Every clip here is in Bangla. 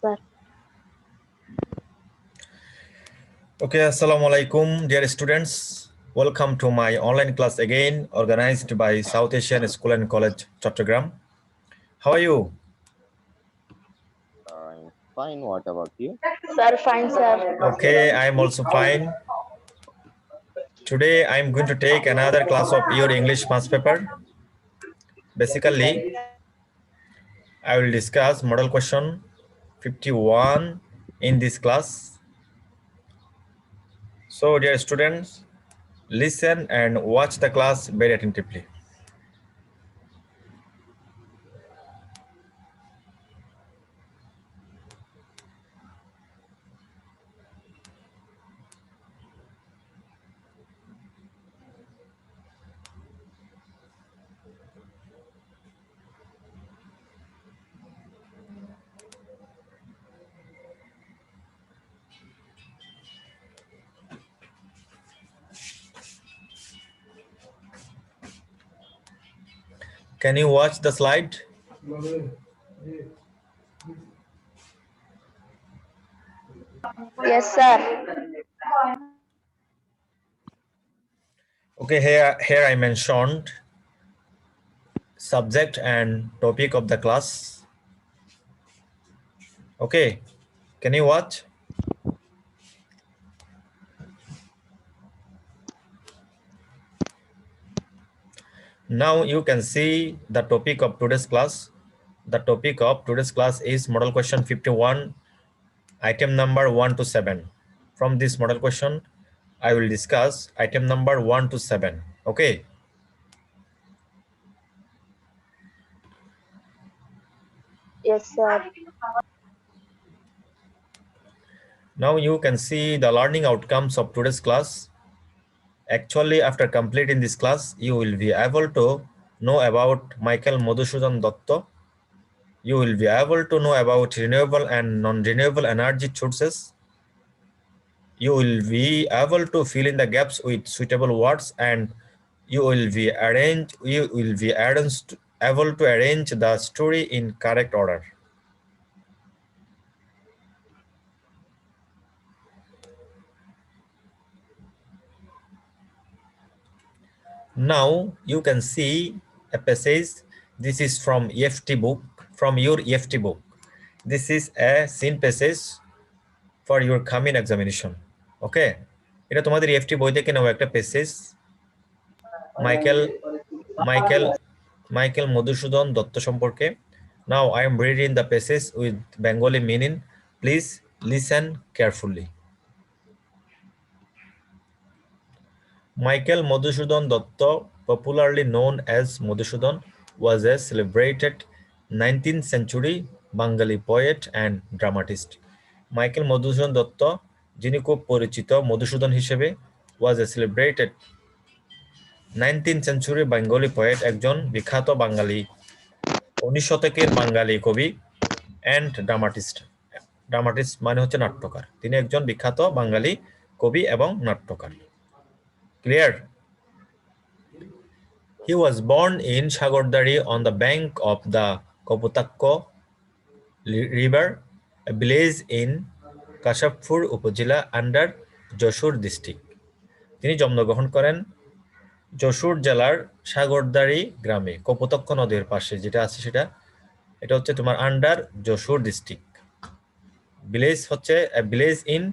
sir. Okay, assalamu alaikum, dear students. Welcome to my online class again, organized by South Asian School and College, Chattogram. How are you? I'm fine. What about you? Sir, fine, sir. Okay, I am also fine. Today, I am going to take another class of your English maths paper. Basically, I will discuss model question 51 in this class. So, dear students, listen and watch the class very attentively. Can you watch the slide? Yes, sir. Okay, here I mentioned subject and topic of the class. Okay, can you watch? Now you can see the topic of today's class. The topic of today's class is model question 51, item number 1 to 7. From this model question, I will discuss item number 1 to 7. Okay. Yes, sir. Now you can see the learning outcomes of today's class. Actually, after completing this class, you will be able to know about Michael Madhusudan Datta. You will be able to know about renewable and non-renewable energy sources. You will be able to fill in the gaps with suitable words, and you will be able to arrange the story in correct order. Now you can see a passage. This is from EFT book, from your EFT book. This is a scene passage for your coming examination. Okay, এটা তোমাদের EFT বই থেকে নেওয়া একটা প্যাসেজ। মাইকেল মধুসূদন দত্ত সম্পর্কে। Now I am reading the passage with Bengali meaning. Please listen carefully. Michael Madhusudan Datta, popularly known as Madhusudan, was a celebrated 19th century Bengali poet and dramatist. Michael Madhusudan Datta, যিনি খুব পরিচিত মধুসূদন হিসেবে, was a celebrated 19th century Bengali poet, একজন বিখ্যাত বাঙালি 19 শতকের বাঙালি কবি and dramatist. Dramatist মানে হচ্ছে নাট্যকার। তিনি একজন বিখ্যাত বাঙালি কবি এবং নাট্যকার। Clear? He was born in Shagordari on the bank of the Koputakko River, a village in Kashapur Upazila under Joshur district. তিনি জন্মগ্রহণ করেন যশোর জেলার সাগরদাড়ি গ্রামে, কপোতাক্ষ নদীর পাশে যেটা আছে সেটা, এটা হচ্ছে তোমার আন্ডার যশোর ডিস্ট্রিক্ট। ভিলেজ হচ্ছে ভিলেজ ইন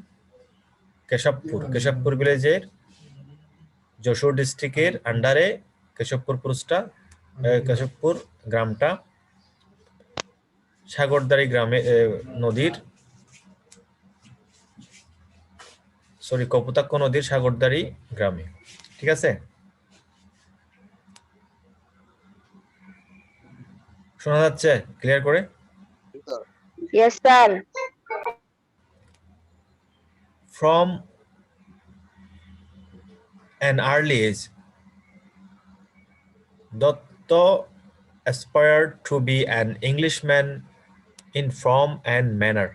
কেশবপুর ভিলেজের যশোর ডিস্ট্রিক্টের আন্ডারে কেশবপুর গ্রামটা সাগরদাড়ি গ্রামে নদীর কপোতাক্ষ নদীর সাগরদাড়ি গ্রামে। ঠিক আছে, শোনা যাচ্ছে ক্লিয়ার করে? Yes, sir. From an early age, Datta aspired to be an Englishman in form and manner.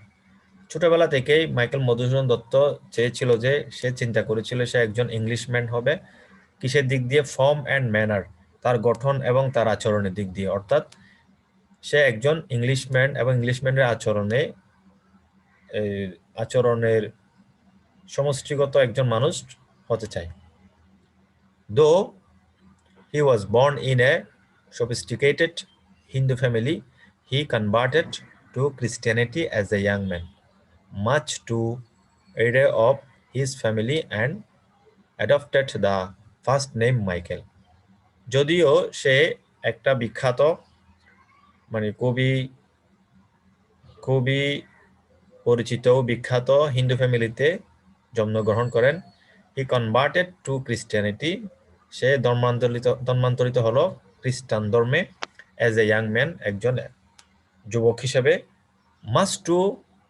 ছোটবেলা থেকেই মাইকেল মধুসূদন দত্ত চেয়েছিল যে, সে চিন্তা করেছিল সে একজন ইংলিশম্যান হবে। কিসের দিক দিয়ে? ফর্ম অ্যান্ড ম্যানার, তার গঠন এবং তার আচরণের দিক দিয়ে। অর্থাৎ সে একজন ইংলিশম্যান এবং ইংলিশম্যানের আচরণে আচরণের সমষ্টিগত একজন মানুষ হতে চায়। Though he was born in a sophisticated Hindu family, he converted to Christianity as a young man, much to array of his family, and adopted the first name Michael. যদিও সে একটা বিখ্যাত কবি খুবই পরিচিত ও বিখ্যাত হিন্দু ফ্যামিলিতে জন্মগ্রহণ করেন, হি কনভার্টেড টু ক্রিশ্চিয়ানিটি, সে ধর্মান্তরিত হলো খ্রিস্টান ধর্মে, অ্যাজ এ ইয়াং ম্যান, একজন যুবক হিসেবে, much to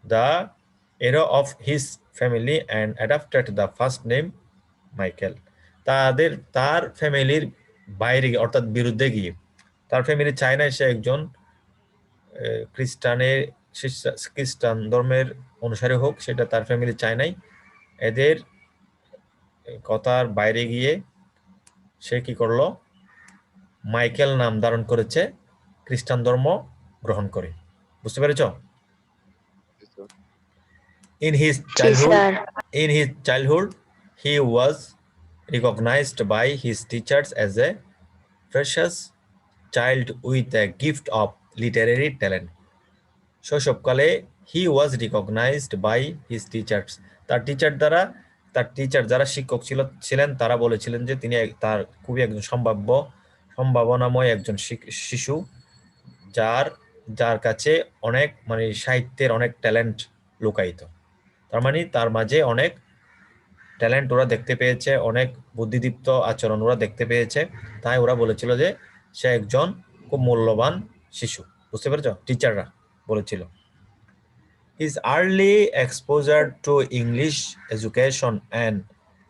the horror of his family and adopted the first name Michael. তার ফ্যামিলির বাইরে অর্থাৎ বিরুদ্ধে গিয়ে, তার ফ্যামিলি চায় না সে একজন খ্রিস্টান ধর্মের অনুসারী হোক, সেটা তার ফ্যামিলি চায় নাই। এদের কথার বাইরে গিয়ে সে কি করলো, মাইকেল নাম ধারণ করেছে, খ্রিস্টান ধর্ম গ্রহণ করে। বুঝতে পেরেছ? In his childhood, he was recognized by his teachers as a precious child with a gift of literary talent. শৈশবকালে he was recognized by his teachers, তার টিচার যারা শিক্ষক ছিলেন তারা বলেছিলেন যে তিনি তার খুবই একজন সম্ভাবনাময় একজন শিশু, যার কাছে অনেক সাহিত্যের অনেক ট্যালেন্ট লুকায়িত। তার তার মাঝে অনেক ট্যালেন্ট ওরা দেখতে পেয়েছে, অনেক বুদ্ধিদীপ্ত আচরণ ওরা দেখতে পেয়েছে, তাই ওরা বলেছিল যে সে একজন খুব মূল্যবান শিশু। বুঝতে পেরেছ? টিচাররা বলেছিল। His early exposure to English education and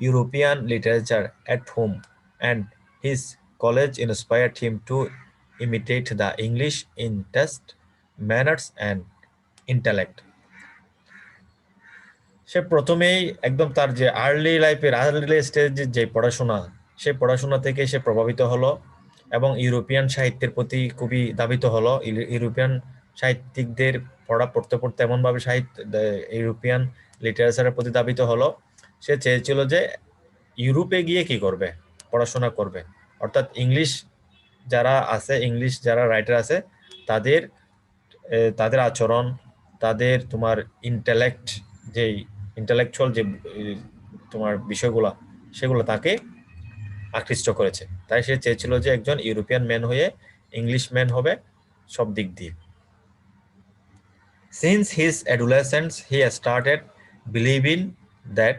European literature at home and his college inspired him to imitate the English in taste, manners and intellect. সে প্রথমেই একদম তার যে আর্লি স্টেজের যে পড়াশোনা, সেই পড়াশোনা থেকে সে প্রভাবিত হলো এবং ইউরোপিয়ান সাহিত্যের প্রতি খুবই ধাবিত হলো। ইউরোপিয়ান সাহিত্যিকদের পড়তে এমনভাবে ইউরোপিয়ান লিটারেচারের প্রতি ধাবিত হলো, সে চেয়েছিল যে ইউরোপে গিয়ে কি করবে, পড়াশোনা করবে, অর্থাৎ ইংলিশ যারা রাইটার আছে তাদের আচরণ, তাদের তোমার ইন্টেলেকচুয়াল যে তোমার বিষয়গুলো, সেগুলো তাকে আকৃষ্ট করেছে। তাই সে চেয়েছিল যে একজন ইউরোপিয়ান ম্যান হয়ে ইংলিশ ম্যান হবে সব দিক দিয়ে। Since his adolescence, he started believing that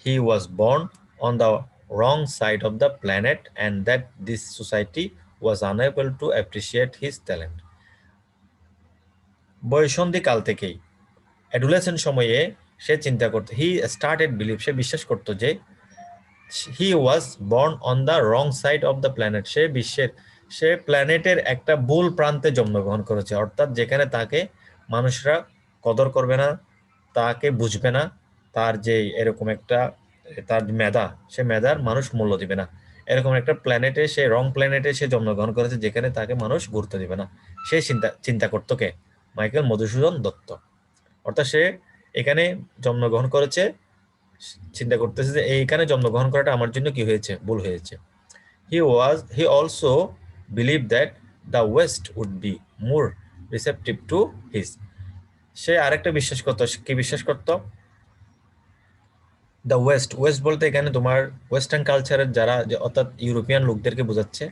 he was born on the wrong side of the planet and that this society was unable to appreciate his talent. বয়ঃসন্ধিকাল থেকেই, অ্যাডোলেসেন্ট সময়ে সে চিন্তা করত, সে বিশ্বাস করত যে he was born on the wrong side of the planet, সে প্ল্যানেটের একটা ভুল প্রান্তে জন্মগ্রহণ করেছে, অর্থাৎ যেখানে তাকে মানুষরা কদর করবে না, তাকে বুঝবে না, তার যে এরকম একটা তার সে মেধার মানুষ মূল্য দিবে না, এরকম একটা প্ল্যানেটে রং প্ল্যানেটে সে জন্মগ্রহণ করেছে, যেখানে তাকে মানুষ গুরুত্ব দিবে না। সে চিন্তা করতো কে? মাইকেল মধুসূদন দত্ত। অর্থাৎ সে এখানে জন্মগ্রহণ করেছে, চিন্তা করতেছে যে এইখানে জন্মগ্রহণ করাটা আমার জন্য কি হয়েছে, ভুল হয়েছে। He also believed that the West would be more receptive to his. সে আরেকটা বিশ্বাস করত, দ্য ওয়েস্ট বলতে এখানে তোমার ওয়েস্টার্ন কালচারের যারা, অর্থাৎ ইউরোপিয়ান লোকদেরকে বোঝাচ্ছে,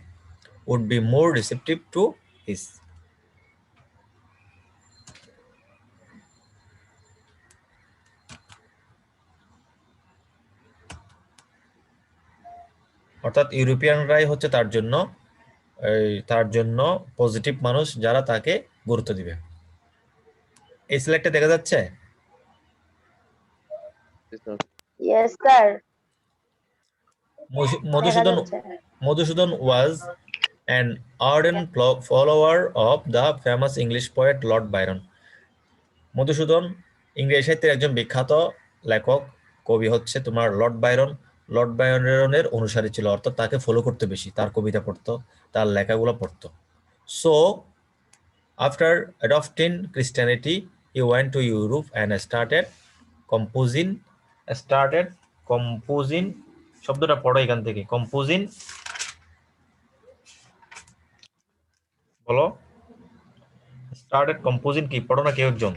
would be more receptive to his. অর্থাৎ ইউরোপিয়ানরাই হচ্ছে তার জন্য পজিটিভ মানুষ, যারা তাকে গুরুত্ব দিবে। এই স্লাইডটা দেখা যাচ্ছে? Yes, sir. Madhusudan was an ardent follower of the famous English poet Lord Byron. Madhusudan ইংরেজি সাহিত্যের একজন বিখ্যাত লেখক, কবি হচ্ছে তোমার লর্ড বায়রনের অনুসারী ছিল, অর্থাৎ তাকে ফলো করতে বেশি, তার কবিতা পড়তো, তার লেখাগুলো পড়তো। So after adopting Christianity, he went to Europe and started composing শব্দটা পড়ো এখান থেকে composing বলো started composing কি পড়ো না কেউ একজন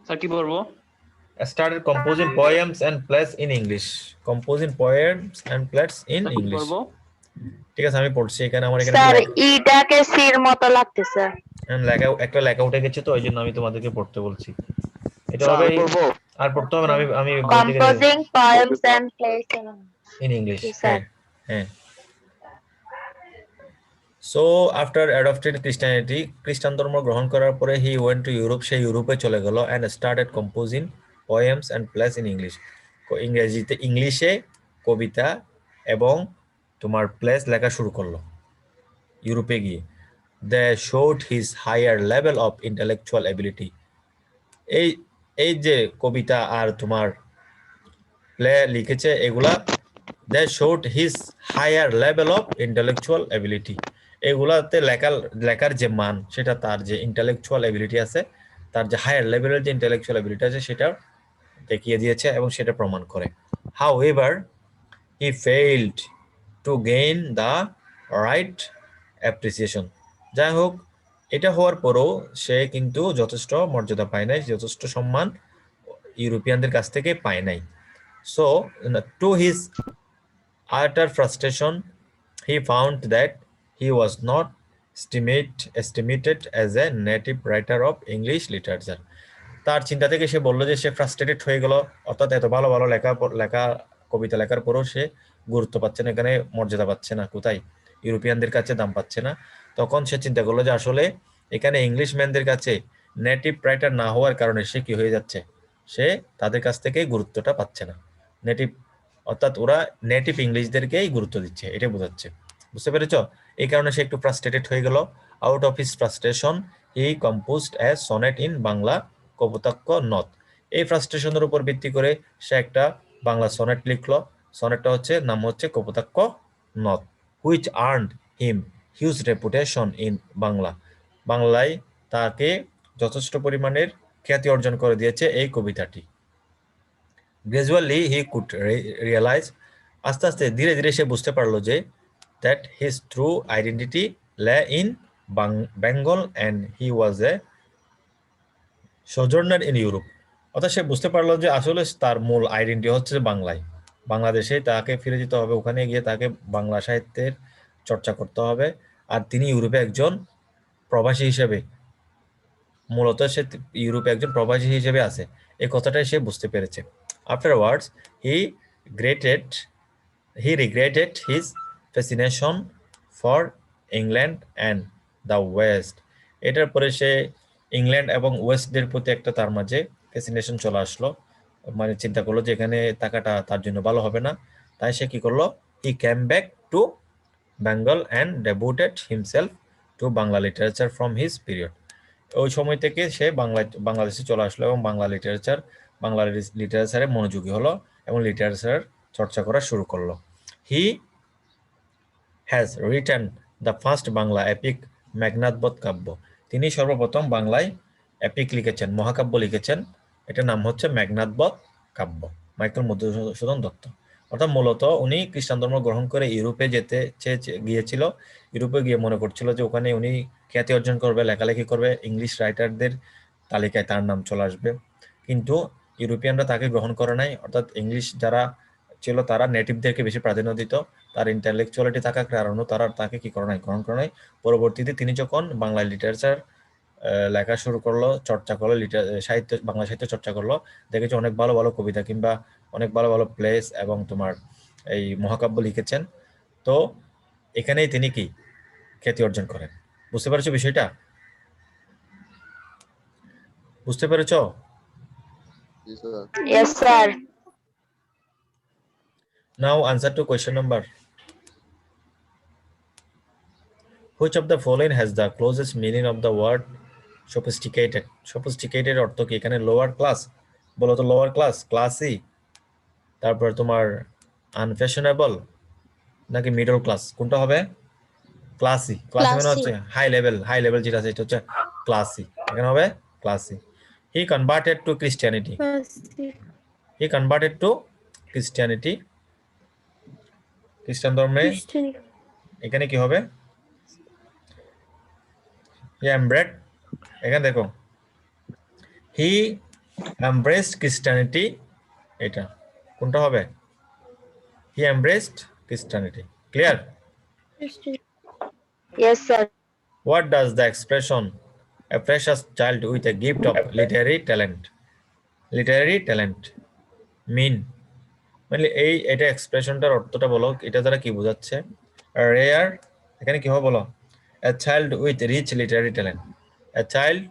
স্যার কি বলবো? started composing poems and plays in English composing poems and plays in sir কি English বলবো? ঠিক আছে আমি পড়ছি এখানে আমার এখানে স্যার ইটাকে সির মতো লাগতেছে লেখা একটা লেখা উঠে গেছে তো ওই জন্য আমি তোমাদেরকে পড়তে বলছি এটা স্যার, হবে আমি পড়বো? আর পড়তে হবে না আমি composing poems and plays in English Yes, sir. হ্যাঁ So after adopting Christianity খ্রিস্টান ধর্ম গ্রহণ করার পরে he went to Europe সে ইউরোপে চলে গেল and started composing poems and plays in English ইংরেজিতে ইংলিশে কবিতা এবং তোমার প্লেস লেখা শুরু করলো ইউরোপে গিয়ে they showed his higher level of intellectual ability এই এই যে কবিতা আর তোমার প্লে লিখেছে এগুলা they showed his higher level of intellectual ability এগুলাতে লেখার যে মান সেটা তার যে ইন্টেলেকচুয়াল এবিলিটি আছে তার যে হায়ার লেভেলের যে ইন্টেলেকচুয়াল এবিলিটি আছে সেটা দেখিয়ে দিয়েছে এবং সেটা প্রমাণ করে however he failed to gain the right appreciation যাই হোক এটা হওয়ার পরও সে কিন্তু যথেষ্ট মর্যাদা পায় নাই যথেষ্ট সম্মান ইউরোপিয়ানদের কাছ থেকে পায় নাই so to his utter frustration he found that he was not estimated as a native writer of English literature তার চিন্তা থেকে সে বলল যে সে ফ্রাস্ট্রেটেড হয়ে গেল অর্থাৎ এত ভালো ভালো লেখা কবিতা লেখার পরও সে গুরুত্ব পাচ্ছে না এখানে মর্যাদা পাচ্ছে না কোথায় ইউরোপিয়ানদের কাছে দাম পাচ্ছে না তখন সে চিন্তা করলো যে আসলে এখানে ইংলিশম্যানদের কাছে নেটিভ রাইটার না হওয়ার কারণে সে কি হয়ে যাচ্ছে সে তাদের কাছ থেকে গুরুত্বটা পাচ্ছে না নেটিভ অর্থাৎ ওরা নেটিভ ইংলিশদেরকেই গুরুত্ব দিচ্ছে এটা বোঝাচ্ছে বুঝতে পেরেছ এই কারণে সে একটু ফ্রাস্ট্রেটেড হয়ে গেল out of his frustration he composed A sonnet in Bangla Kapotaksha নদ এই ফ্রাস্ট্রেশনের উপর ভিত্তি করে সে একটা বাংলা সনেট লিখলো সনেটটা হচ্ছে নাম হচ্ছে কপোতাক্ষ নদ which earned him huge reputation in Bangla বাংলায় তাকে যথেষ্ট পরিমাণের খ্যাতি অর্জন করে দিয়েছে এই কবিতাটি গ্রাজুয়ালি হি কুড রিয়েলাইজ আস্তে আস্তে ধীরে ধীরে সে বুঝতে পারলো যে that his true identity lay in Bengal and he was a sojourner in Europe অর্থাৎ সে বুঝতে পারলো যে আসলে তার মূল আইডেন্টিটি হচ্ছে বাংলায় বাংলাদেশে তাকে ফিরে যেতে হবে ওখানে গিয়ে তাকে বাংলা সাহিত্যের চর্চা করতে হবে আর তিনি ইউরোপে একজন প্রবাসী হিসেবে মূলত সে ইউরোপে একজন প্রবাসী হিসেবে আছে এই কথাটাই সে বুঝতে পেরেছে afterwards he regretted his fascination for England and the West এটার পরে সে ইংল্যান্ড এবং ওয়েস্টদের প্রতি একটা তার মাঝে ফ্যাসিনেশন চলে আসলো মানে চিন্তা করলো যে এখানে থাকাটা তার জন্য ভালো হবে না তাই সে কি করলো he came back to Bengal and devoted himself to Bangla literature from his period ওই সময় থেকে সে বাংলাদেশে চলে আসলো এবং বাংলা লিটারেচারে মনোযোগী হলো এবং লিটারেচার চর্চা করা শুরু করলো he has written the first Bangla epic Meghnadbadh কাব্য তিনি সর্বপ্রথম বাংলায় এপিক লিখেছেন মহাকাব্য লিখেছেন এটার নাম হচ্ছে মেঘনাদবধ কাব্য মাইকেল মধুসূদন দত্ত অর্থাৎ মূলত উনি খ্রিস্টান ধর্ম গ্রহণ করে ইউরোপে যেতে গিয়েছিল ইউরোপে গিয়ে মনে করছিল যে ওখানে উনি খ্যাতি অর্জন করবে লেখালেখি করবে ইংলিশ রাইটারদের তালিকায় তার নাম চলে আসবে কিন্তু ইউরোপিয়ানরা তাকে গ্রহণ করে নাই অর্থাৎ ইংলিশ যারা ছিল তারা নেটিভদেরকে বেশি প্রাধান্য দিত তার ইন্টেলেকচুয়ালিটি থাকার কারণে তারা তাকে কি করে নাই গ্রহণ করে নাই পরবর্তীতে তিনি যখন বাংলা লিটারেচার লেখা শুরু করলো চর্চা করলো বাংলা সাহিত্য চর্চা করলো দেখেছি অনেক ভালো ভালো কবিতা কিংবা অনেক ভালো ভালো প্লেস এবং তোমার এই মহাকাব্য লিখেছেন তো এখানেই তিনি কি খ্যাতি অর্জন করেন বুঝতে পেরেছো বিষয়টা বুঝতে পেরেছো yes sir Now answer to question number. Which of the following has the closest meaning of the word sophisticated? Sophisticated অর্থ কি এখানে lower class বলো তো lower class classy তারপর তোমার unfashionable নাকি middle class কোনটা হবে classy মানে হচ্ছে হাই লেভেল যেটা আছে এটা হচ্ছে ক্লাসি, এখানে হবে classy. He converted to Christianity, he converted to Christianity, খ্রিস্টান ধর্মে এখানে কি হবে? হি এমব্রেড, এখানে দেখো হি এমব্রেসড ক্রিশ্চিয়ানিটি, এটা কোনটা হবে? He embraced Christianity. Clear? Yes, sir. What does the expression a precious child with a gift of literary talent mean? মানে এটা এক্সপ্রেশনটার অর্থটা বলো, এটা দ্বারা কি বোঝাচ্ছে? রেয়ার, এখানে কি হবে বলো? a child with rich literary talent, a child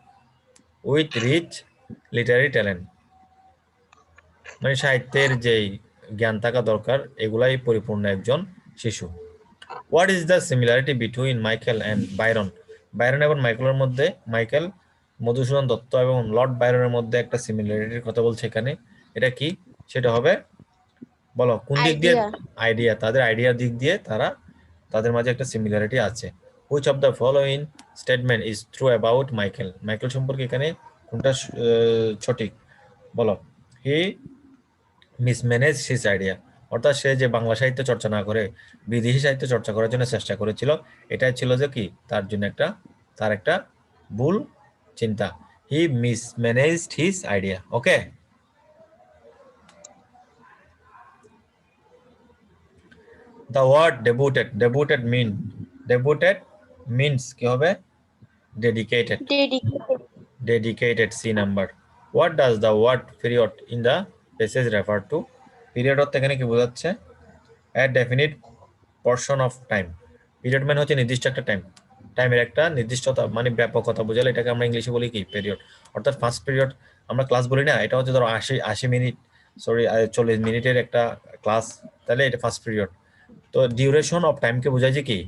with rich literary talent মানে সাহিত্যের যেই জ্ঞান থাকা দরকার এগুলাই পরিপূর্ণ একজন শিশু। What is the similarity between Michael and Byron? Byron এবং মাইকেলের মধ্যে, মাইকেল মধুসূদন দত্ত এবং লর্ড বাইরনের মধ্যে একটা সিমিলারিটির কথা বলছে এখানে। এটা কি? সেটা হবে বলো কোন দিক দিয়ে? আইডিয়া, তাদের আইডিয়ার দিক দিয়ে তাদের মাঝে একটা সিমিলারিটি আছে। Which of the following statement is true about Michael? Michael সম্পর্কে এখানে কোনটা সঠিক বলো? হি মিসম্যানেজ হিজ আইডিয়া, অর্থাৎ সে যে বাংলা সাহিত্য চর্চা না করে বিদেশি সাহিত্য চর্চা করার জন্য চেষ্টা করেছিল, এটাই ছিল যে কি তার জন্য তার একটা ভুল চিন্তা। He mismanaged his idea. Okay, the word devoted means কি হবে? dedicated C number. What does the word period in the passage refer to? Period অর্থ এখানে কি বোঝাচ্ছে? a definite portion of time. Period মানে হচ্ছে নির্দিষ্ট একটা টাইমের একটা নির্দিষ্টতা মানে ব্যাপকতা বোঝালে এটাকে আমরা ইংলিশে বলি কি? পিরিয়ড। অর্থাৎ ফার্স্ট পিরিয়ড আমরা ক্লাস বলি না, এটা হচ্ছে ধরো 80 মিনিট 40 মিনিটের একটা ক্লাস, তাহলে এটা ফার্স্ট পিরিয়ড। তো ডিউরেশন অফ টাইমকে বোঝায় যে কি?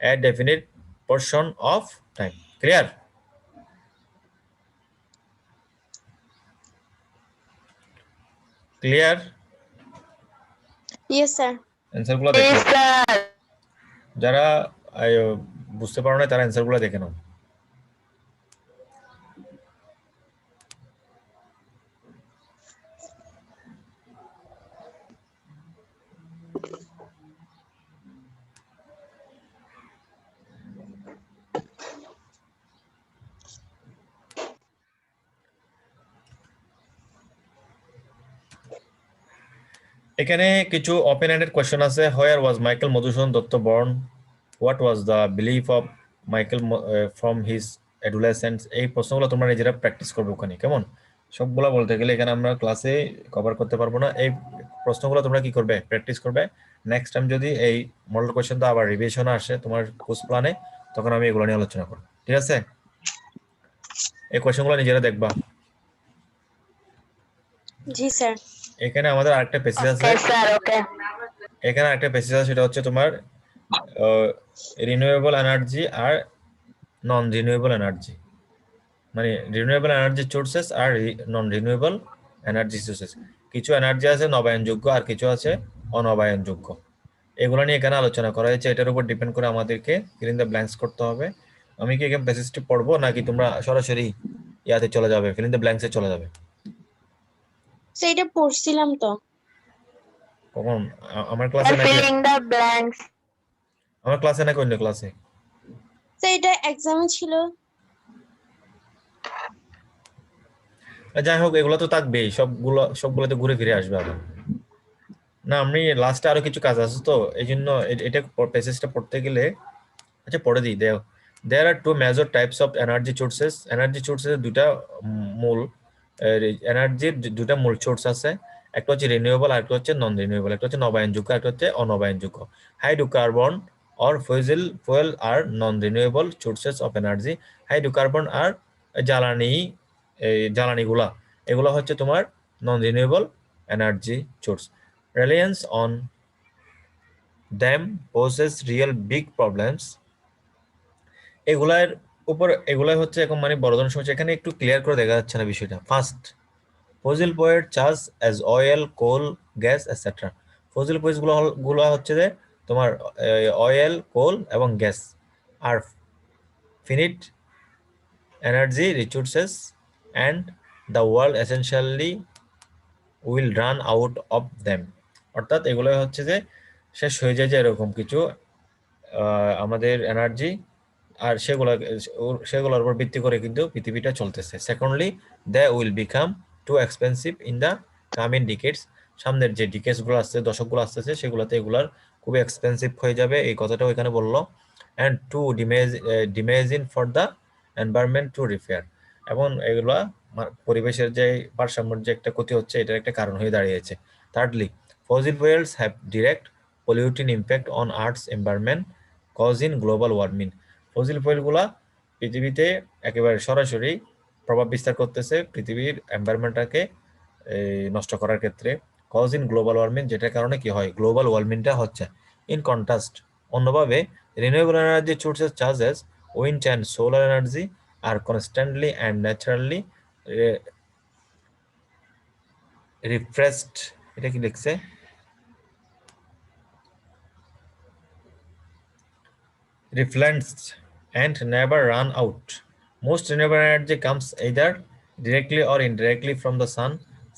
a definite portion of time. Clear? Clear? Yes, sir. Answer গুলো দেখো, Yes, sir. যারা বুঝতে পারো না তারা অ্যান্সার গুলো দেখে নাও। এখানে কিছু ওপেন এন্ডেড কোশ্চেন আছে। Where was Michael Madhusudan Dutt born? What was the belief of Michael from his adolescence? এই প্রশ্নগুলো তোমরা নিজেরা প্র্যাকটিস করবে ওখানে, কেমন? সবগুলো বলতে গেলে এখানে আমরা ক্লাসে কভার করতে পারবো না। এই প্রশ্নগুলো তোমরা কি করবে? প্র্যাকটিস করবে। নেক্সট টাইম যদি এই মডেল কোশ্চেনটা আবার রিভিশন আসে তোমার কোর্স প্ল্যানে, তখন আমি এগুলো নিয়ে আলোচনা করব। ঠিক আছে? এই কোশ্চেনগুলো নিজেরা দেখবা। জি স্যার। এখানে আমাদের আরেকটা পেসেজ আছে। Okay, sir. Okay. এখানে একটা পেসেজ আছে, সেটা হচ্ছে তোমার রিনিউয়েবল এনার্জি আর নন রিনিউয়েবল এনার্জি, মানে রিনিউয়েবল এনার্জি সোর্সেস আর নন রিনিউয়েবল এনার্জি সোর্সেস। কিছু এনার্জি আছে নবায়নযোগ্য আর কিছু আছে অনবায়নযোগ্য। এগুলো নিয়ে এখানে আলোচনা করা হয়েছে। এটার উপর ডিপেন্ড করে আমাদেরকে ফিল ইন দ্য ব্ল্যাঙ্কস করতে হবে। আমি কি এখানে পেসেজটি পড়বো নাকি তোমরা সরাসরি ইয়াতে চলে যাবে, ফিল ইন দ্য ব্ল্যাঙ্কসে চলে যাবে? সেইটা পড়ছিলাম তো। কখন? আমার ক্লাসে And নাকি filling the blanks. আমার ক্লাসে নাকি অন্য ক্লাসে? সেইটা এক্সামে ছিল। যাই হোক, এগুলো তো থাকবেই, সবগুলোতে ঘুরে ফিরে আসবে আবার। না, আমি লাস্টে আরো কিছু কাজ আছে তো এই জন্য এটা প্যাসেজটা পড়তে গেলে, আচ্ছা পড়ে দিই। There are two major types of energy sources. Energy sources দুটা মূল এনার্জির দুটা মূল সোর্স আছে। একটা হচ্ছে রিনিউয়েবল আর একটা হচ্ছে নন রিনিউয়েবল। একটা হচ্ছে নবায়নযোগ্য, একটা হচ্ছে অনবায়নযোগ্য। Hydrocarbon or fuel are non renewable sources of energy. Hydrocarbon আর জ্বালানিগুলা, এগুলো হচ্ছে তোমার non renewable energy source. Reliance on them poses real big problems. এগুলাই হচ্ছে এখন মানে বড় ধরনের সমস্যা। এখানে একটু ক্লিয়ার করে দেখা যাচ্ছে না বিষয়টা। First, fossil point charge as oil, coal, gas etcetera. Fossil points গুলো হচ্ছে যে তোমার অয়েল, কোল এবং গ্যাস। আর finite energy resources and the world essentially will run out of them. অর্থাৎ এগুলো হচ্ছে যে শেষ হয়ে যায় যে এরকম কিছু আমাদের এনার্জি আর সেগুলোর উপর ভিত্তি করে কিন্তু পৃথিবীটা চলতেছে। Secondly they will become too expensive in the coming decades, সামনের যে ডিকেডসগুলো আসছে দশকগুলো আসতেছে সেগুলোতে এগুলার খুবই এক্সপেন্সিভ হয়ে যাবে, এই কথাটাও এখানে বললো। And too damaging for the environment to repair, এবং এগুলা পরিবেশের যে ভারসাম্যের যে একটা ক্ষতি হচ্ছে এটার একটা কারণ হয়ে দাঁড়িয়েছে। Thirdly fossil fuels have direct polluting impact on Earth's environment causing global warming. Fossil ফুয়েলগুলা পৃথিবীতে একেবারে সরাসরি প্রভাব বিস্তার করতেছে পৃথিবীর এনভায়রনমেন্টটাকে নষ্ট করার ক্ষেত্রে, কজিং গ্লোবাল ওয়ার্মিং, যেটার কারণে কি হয় গ্লোবাল ওয়ার্মিংটা হচ্ছে। ইন কন্ট্রাস্ট, অন্যভাবে renewable energy sources charge S wind and solar energy R constantly and naturally refreshed, এটা কি লিখছে, replenished and never run out. Most renewable energy comes either directly or indirectly from the sun.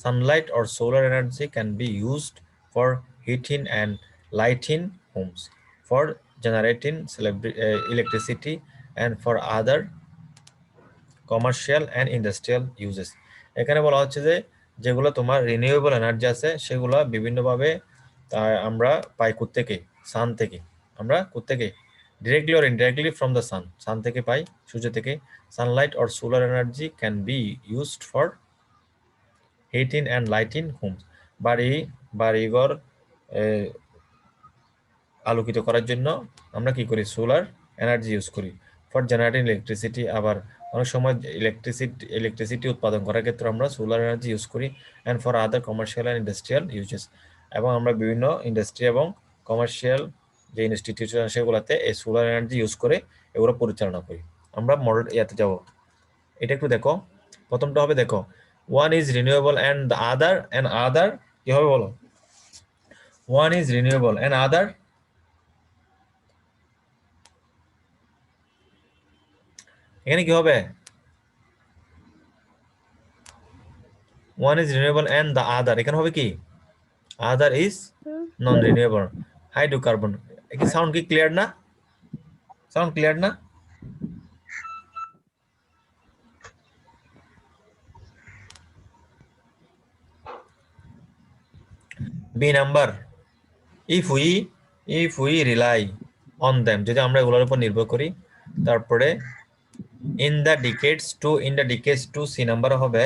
Sunlight or solar energy can be used for heating and lighting homes, for generating electricity, and for other commercial and industrial uses. এখানে বলা হচ্ছে যে যেগুলো তোমার রিনিউয়েবল এনার্জি আছে সেগুলো বিভিন্নভাবে আমরা পাই কোত্থেকে, সান থেকে। আমরা কোত্থেকে directly or indirectly from the sun, sun থেকে পাই, সূর্য থেকে। Sunlight or solar energy can be used for heating and lighting homes, বাড়িঘর আলোকিত করার জন্য আমরা কি করি সোলার এনার্জি ইউজ করি। ফর জেনারেটিং ইলেকট্রিসিটি, আবার অনেক সময় ইলেকট্রিসিটি উৎপাদন করার ক্ষেত্রে আমরা সোলার এনার্জি ইউজ করি। And for other commercial and industrial uses, এবং আমরা বিভিন্ন ইন্ডাস্ট্রি এবং কমার্শিয়াল যে ইনস্টিটিউশন সেগুলোতে এই সোলার এনার্জি ইউজ করে এগুলো পরিচালনা করি। আমরা মডেল ইয়াতে যাব, এটা একটু দেখো। প্রথমটা হবে দেখো one is renewable and the other কি হবে বলো, one is renewable and other, এখানে কি হবে one is renewable and the other, এখানে হবে কি other is non renewable hydrocarbon. কি সাউন্ড কি ক্লিয়ার না, সাউন্ড ক্লিয়ার না? B number, if we rely on them, যদি আমরা এগুলোর উপর নির্ভর করি। তারপরে in the decades to C number হবে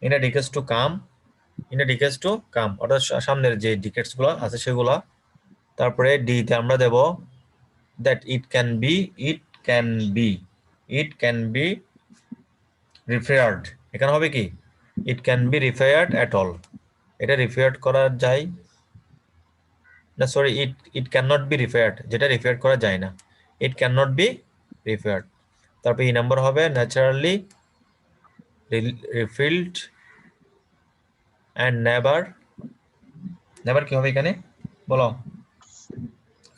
in the decades to come, অর্থাৎ সামনের যে ডিকেডস গুলো আছে সেগুলো। তারপরে ডি তে আমরা দেব that it can be repaired, এখানে হবে কি it can be repaired at all, এটা রিপেয়ার করা যায় না, sorry it cannot be repaired, যেটা রিপেয়ার করা যায় না, it cannot be repaired। তারপর এই নাম্বার হবে ন্যাচারালি refilled and never কি হবে এখানে বলো,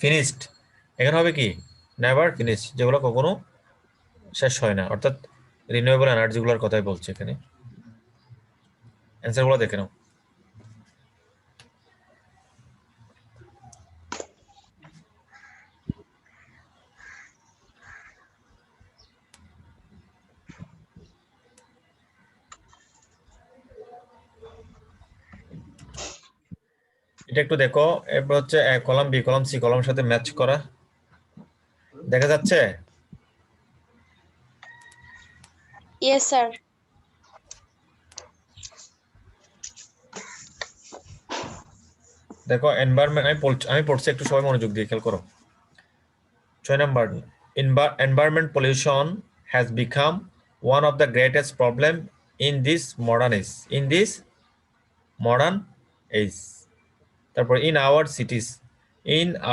ফিনিশড, এখানে হবে কি নেভার ফিনিশ, যেগুলো কখনো শেষ হয় না, অর্থাৎ রিনিউয়েবল এনার্জি গুলোর কথাই বলছে এখানে। অ্যান্সার গুলো দেখে নাও। এটা একটু দেখো, এরপর হচ্ছে এ কলাম, বি কলাম, সি কলামের সাথে ম্যাচ করা, দেখা যাচ্ছে? Yes sir. দেখো এনভায়রনমেন্ট, আমি পড়ছি, একটু সবাই মনোযোগ দিয়ে খেয়াল করো। 6 number, environment pollution has become one of the greatest problem in this modern age. তারপর in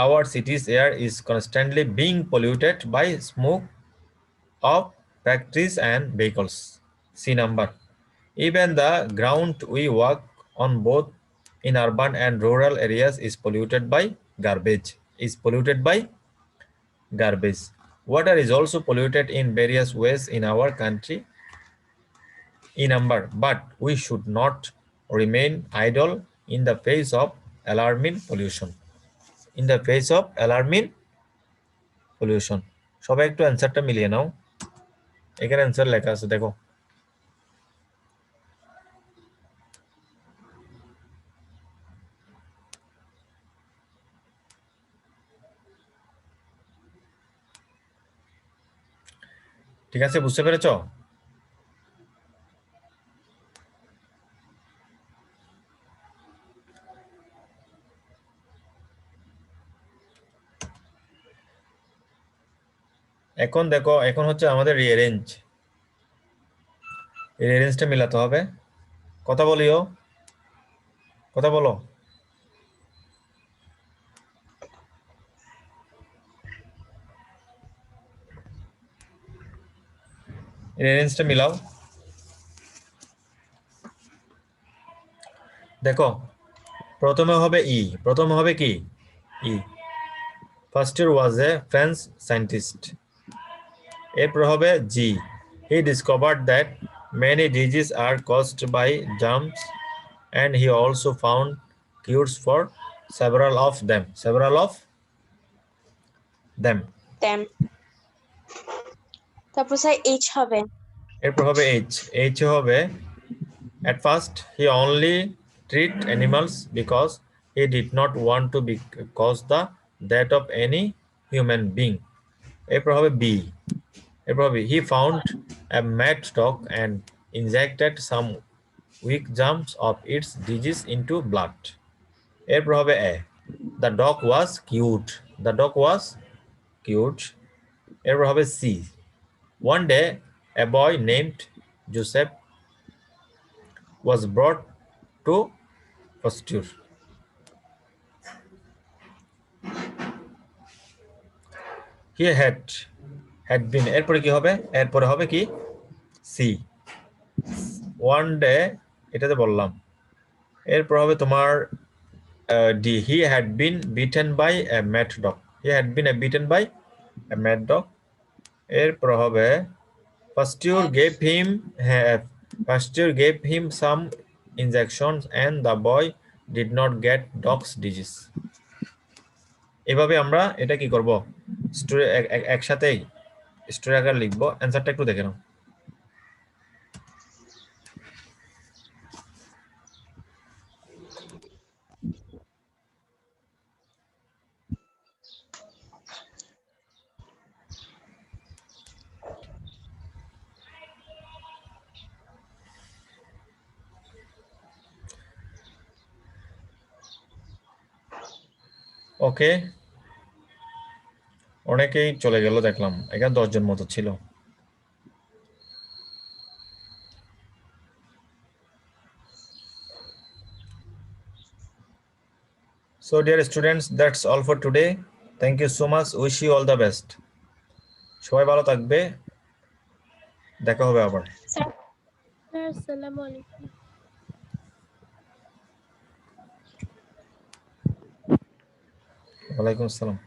our cities air is constantly being polluted by smoke of factories and vehicles. C number, even the ground we walk on both in urban and rural areas is polluted by garbage. Water is also polluted in various ways in our country. E number, but we should not remain idle in the face of alarming pollution. In the face of alarming pollution. সবাই একটু অ্যান্সারটা মিলিয়ে নাও। এখানে অ্যান্সার লেখা আছে দেখো। ঠিক আছে, বুঝতে পেরেছো? এখন দেখো, এখন হচ্ছে আমাদের রিঅ্যারেঞ্জ। রিঅ্যারেঞ্জটা মিলাতে হবে। কথা বলিও, কথা বলো। রিঅ্যারেঞ্জটা মিলাও। দেখো, প্রথমে হবে ই, প্রথমে হবে কি? E. First year was a French scientist. এরপর হবে G, he discovered that many disease are caused by germs and he also found cures for several of them. Them. তারপর স্যার H হবে। এরপর হবে H হবে at first he only treat animals because he did not want to be cause the death of any human being. এরপর হবে B, এরপর হবে he found a mad dog and injected some weak germs of its disease into blood. এরপর হবে A, the dog was cured. এরপর হবে C, one day a boy named Joseph was brought to pasture. He had been, এরপরে কি হবে? এরপরে হবে কি? C, one day, এটাতে বললাম। এরপর হবে তোমার D, he had been beaten by a mad dog. এরপর হবে pasture gave him some injections and the boy did not get dog's disease. এভাবে আমরা এটা কি করব? স্টোরি একসাথেই স্টোরি আকার লিখবো। অ্যান্সারটা একটু দেখে নাও। ওকে, অনেকেই চলে গেল দেখলাম, এখানে 10 জন মতো ছিল। So dear students, that's all for today. Thank you so much. Wish you all the best. সবাই ভালো থাকবে, দেখা হবে আবার। স্যার আসসালামু আলাইকুম। ওয়ালাইকুম আসসালাম।